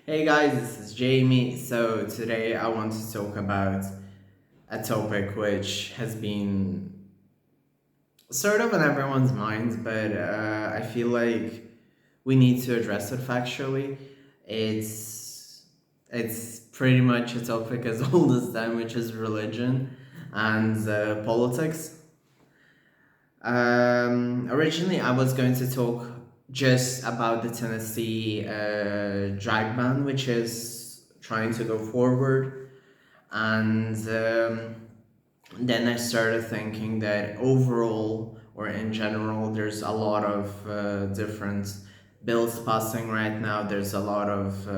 Hey guys, this is Jamie. So today I want to talk about a topic which has been sort of on everyone's minds, but I feel like we need to address it factually. It's it's pretty much a topic as old as time, which is religion and politics. Originally, I was going to talk just about the Tennessee drag ban, which is trying to go forward. And then I started thinking that overall, or in general, there's a lot of different bills passing right now. There's a lot of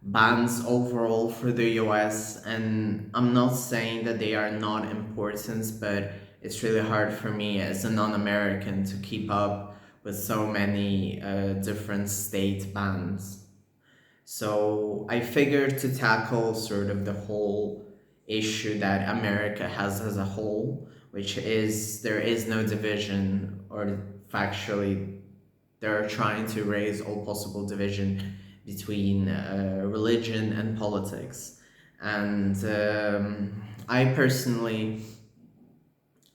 bans overall for the US, and I'm not saying that they are not important, but it's really hard for me as a non-American to keep up with so many different state bans. So I figured to tackle sort of the whole issue that America has as a whole, which is there is no division, or factually they're trying to raise all possible division between religion and politics. And I personally,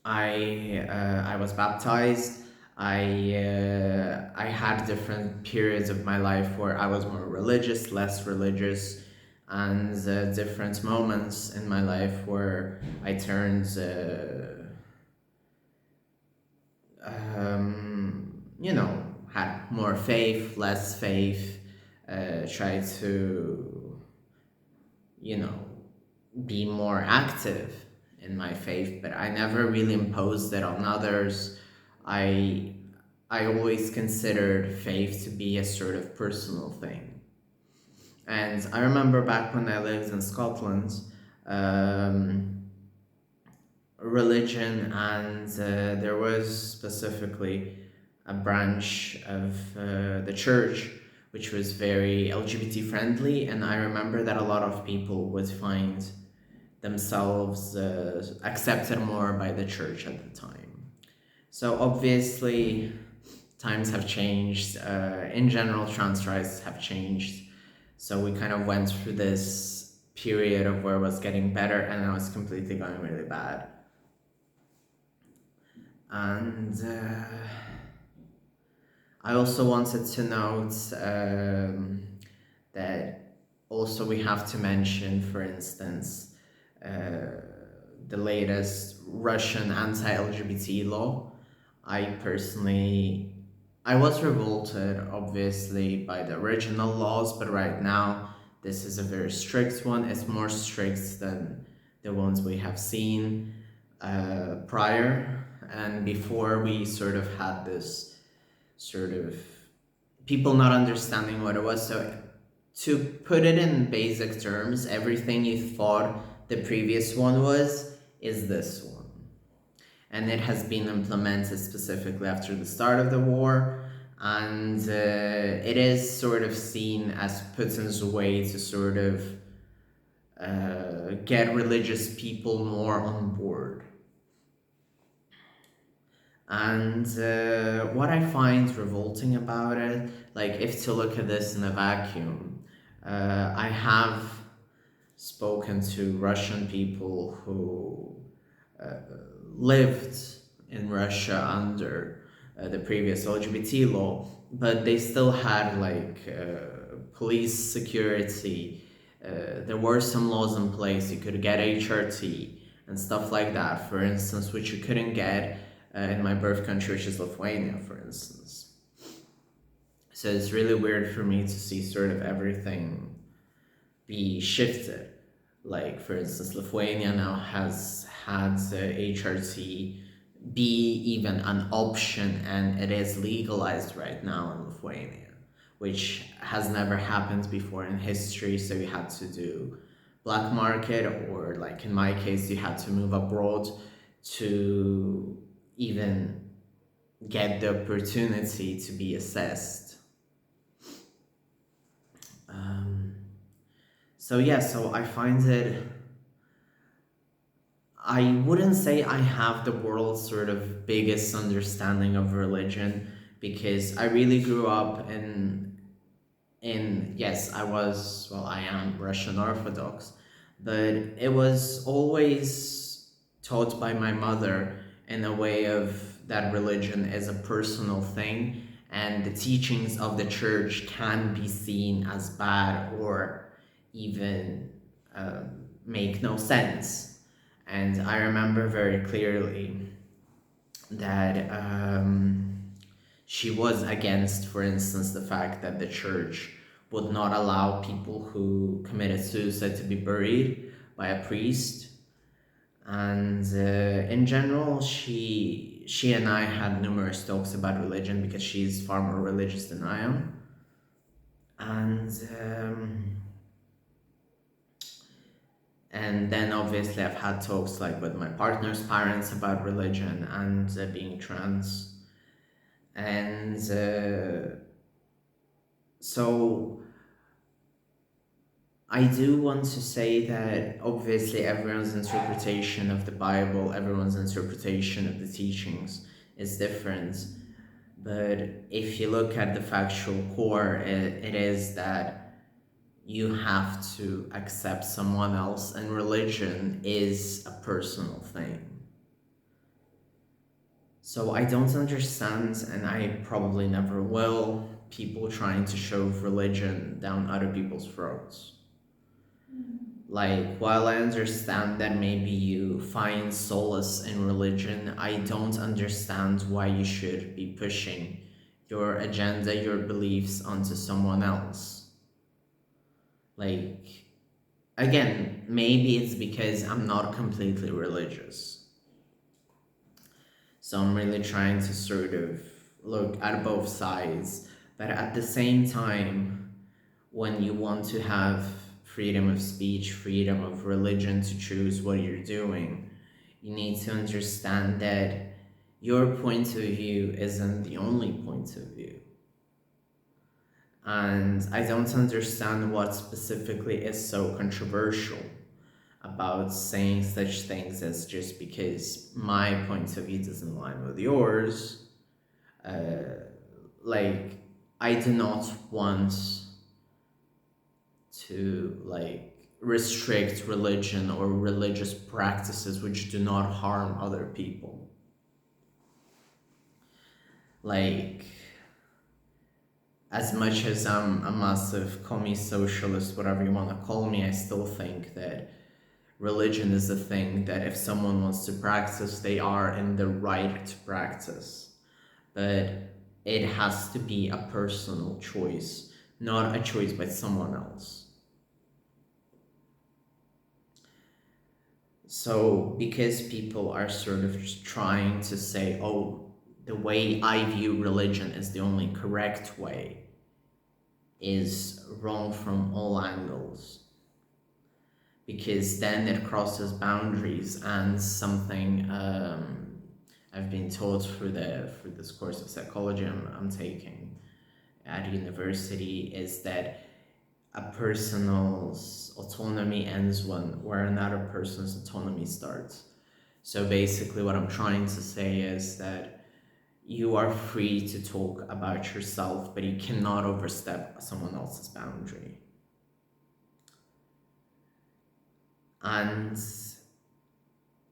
I was baptized. I had different periods of my life where I was more religious, less religious, and different moments in my life where I turned, had more faith, less faith, tried to, you know, be more active in my faith, but I never really imposed it on others. I I always considered faith to be a sort of personal thing. And I remember back when I lived in Scotland, um, religion and there was specifically a branch of the church which was very LGBT friendly, and I remember that a lot of people would find themselves accepted more by the church at the time. So obviously, times have changed. In general, trans rights have changed. So we kind of went through this period of where it was getting better, and now it's completely going really bad. And I also wanted to note that also we have to mention, for instance, the latest Russian anti-LGBT law. I personally, I was revolted, obviously, by the original laws, but right now this is a very strict one. It's more strict than the ones we have seen prior. And before, we sort of had this sort of people not understanding what it was. So to put it in basic terms, everything you thought the previous one was is this one. And it has been implemented specifically after the start of the war. And it is sort of seen as Putin's way to sort of get religious people more on board. And what I find revolting about it, like if to look at this in a vacuum, I have spoken to Russian people who uh, lived in Russia under the previous LGBT law, but they still had like police security. There were some laws in place. You could get HRT and stuff like that, for instance, which you couldn't get in my birth country, which is Lithuania, for instance. So it's really weird for me to see sort of everything be shifted. Like, for instance, Lithuania now has had HRT be even an option, and it is legalized right now in Lithuania, which has never happened before in history. So you had to do black market, or like in my case, you had to move abroad to even get the opportunity to be assessed. Um, so yeah, so I find it. I wouldn't say I have the world's sort of biggest understanding of religion, because I really grew up in in yes, I am Russian Orthodox, but it was always taught by my mother in a way of that religion is a personal thing, and the teachings of the church can be seen as bad or even make no sense. And I remember very clearly that she was against, for instance, the fact that the church would not allow people who committed suicide to be buried by a priest. And in general, she and I had numerous talks about religion because she's far more religious than I am. And and then obviously I've had talks like with my partner's parents about religion and being trans. And so I do want to say that obviously everyone's interpretation of the Bible, everyone's interpretation of the teachings is different. But if you look at the factual core, it is that you have to accept someone else, and religion is a personal thing. So I don't understand, and I probably never will, people trying to shove religion down other people's throats. Like, while I understand that maybe you find solace in religion, I don't understand why you should be pushing your agenda, your beliefs onto someone else. Like, again, maybe it's because I'm not completely religious. So I'm really trying to sort of look at both sides. But at the same time, when you want to have freedom of speech, freedom of religion to choose what you're doing, you need to understand that your point of view isn't the only point of view. And I don't understand what specifically is so controversial about saying such things as just because my point of view doesn't align with yours. Uh, like, I do not want to like restrict religion or religious practices which do not harm other people. Like, as much as I'm a massive commie socialist, whatever you want to call me, I still think that religion is a thing that if someone wants to practice, they are in the right to practice. But it has to be a personal choice, not a choice by someone else. So, because people are sort of just trying to say, oh, the way I view religion is the only correct way, is wrong from all angles. Because then it crosses boundaries, and something I've been taught through this course of psychology I'm taking at university is that a person's autonomy ends where another person's autonomy starts. So basically, what I'm trying to say is that you are free to talk about yourself, but you cannot overstep someone else's boundary. And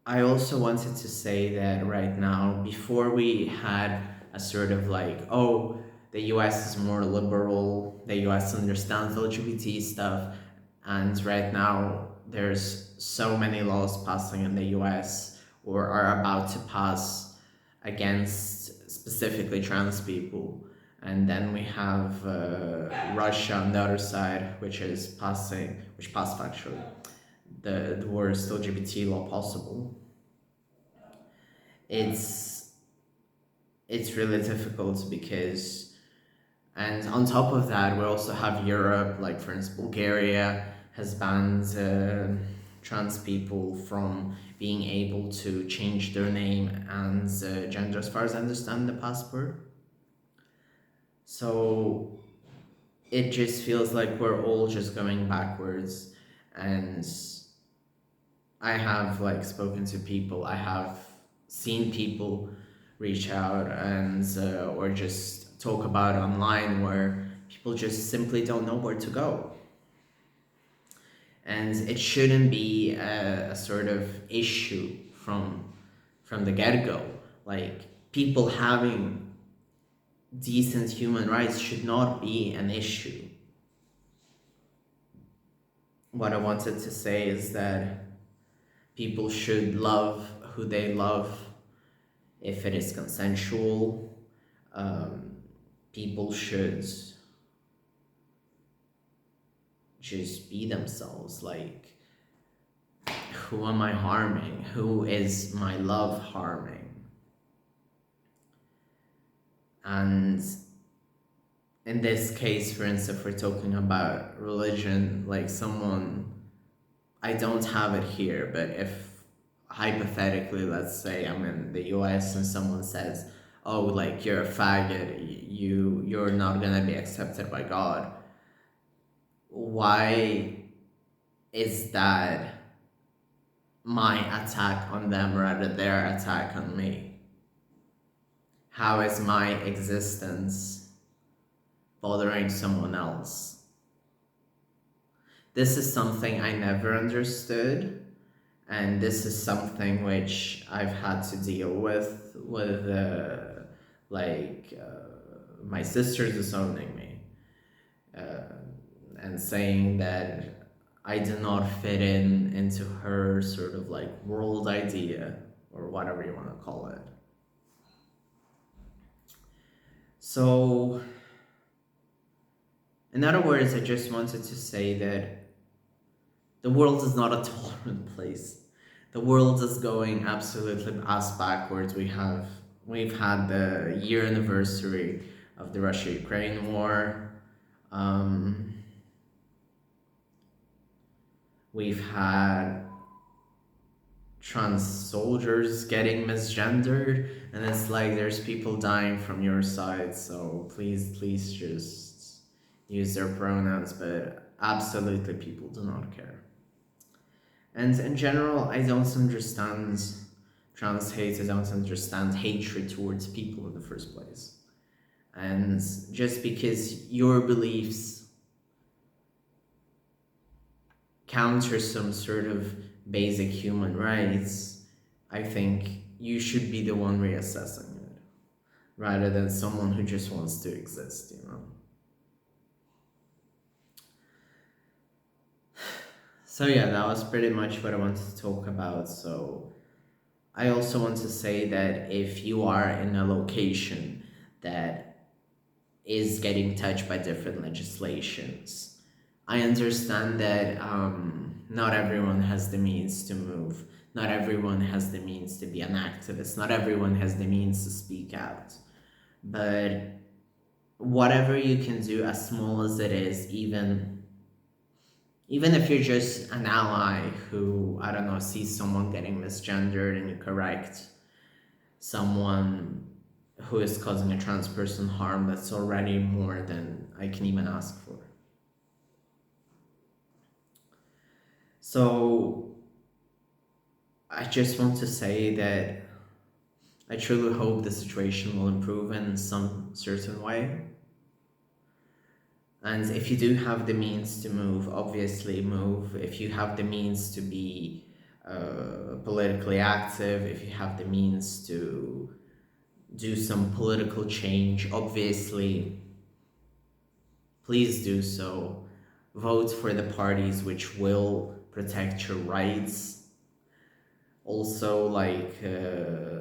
I also wanted to say that right now, before we had a sort of like, oh, the US is more liberal, the US understands LGBT stuff, and right now there's so many laws passing in the US or are about to pass against specifically trans people. And then we have Russia on the other side, which passed actually the worst LGBT law possible. It's it's really difficult because, and on top of that, we also have Europe, like for instance, Bulgaria has banned trans people from being able to change their name and gender, as far as I understand, the passport. So it just feels like we're all just going backwards, and I have like spoken to people, I have seen people reach out and or just talk about online where people just simply don't know where to go. And it shouldn't be a sort of issue from the get-go. Like, people having decent human rights should not be an issue. What I wanted to say is that people should love who they love if it is consensual. Um, People should just be themselves. Like, who am I harming? Who is my love harming? And in this case, for instance, if we're talking about religion, like someone, I don't have it here, but if hypothetically, let's say I'm in the US and someone says, oh, like, you're a faggot, you're not gonna be accepted by God, why is that my attack on them rather their attack on me? How is my existence bothering someone else? This is something I never understood, and this is something which I've had to deal with my sister disowning me, and saying that I do not fit into her sort of like world idea, or whatever you want to call it. So, in other words, I just wanted to say that the world is not a tolerant place. The world is going absolutely ass backwards. We've had the year anniversary of the Russia-Ukraine war. We've had trans soldiers getting misgendered, and it's like there's people dying from your side. So please just use their pronouns, but absolutely people do not care. And in general, I don't understand trans hate, I don't understand hatred towards people in the first place. And just because your beliefs counter some sort of basic human rights, I think you should be the one reassessing it, rather than someone who just wants to exist, you know? So yeah, that was pretty much what I wanted to talk about. So I also want to say that if you are in a location that is getting touched by different legislations, I understand that not everyone has the means to move. Not everyone has the means to be an activist. Not everyone has the means to speak out. But whatever you can do, as small as it is, even if you're just an ally who, I don't know, sees someone getting misgendered and you correct someone who is causing a trans person harm, that's already more than I can even ask for. So I just want to say that I truly hope the situation will improve in some certain way. And if you do have the means to move, obviously move. If you have the means to be politically active, if you have the means to do some political change, obviously, please do so. Vote for the parties which will protect your rights. Also,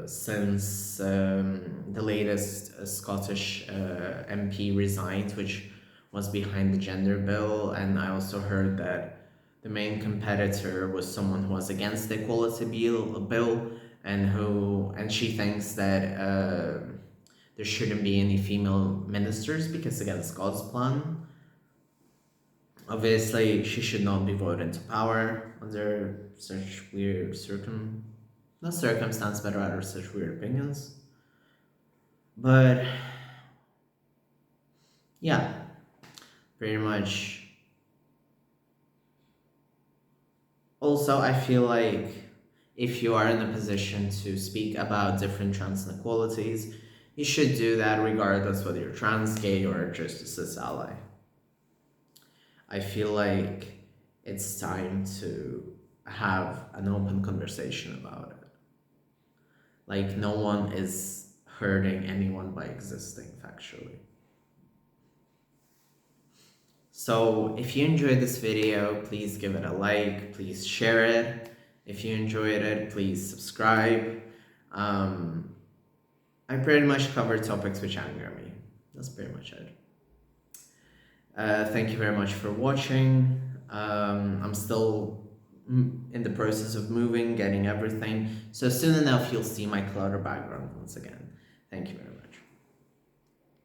since the latest Scottish MP resigned, which was behind the gender bill, and I also heard that the main competitor was someone who was against the equality bill, and she thinks that there shouldn't be any female ministers because against God's plan. Obviously, she should not be voted into power under such weird not circumstance, but rather such weird opinions. But yeah, pretty much. Also, I feel like if you are in a position to speak about different trans inequalities, You should do that regardless whether you're trans, gay, or just a cis ally. I feel like it's time to have an open conversation about it. Like, no one is hurting anyone by existing factually. So if you enjoyed this video, please give it a like, please share it. If you enjoyed it, please subscribe. I pretty much cover topics which anger me. That's pretty much it. Thank you very much for watching. I'm still in the process of moving, getting everything. So soon enough, you'll see my clutter background once again. Thank you very much.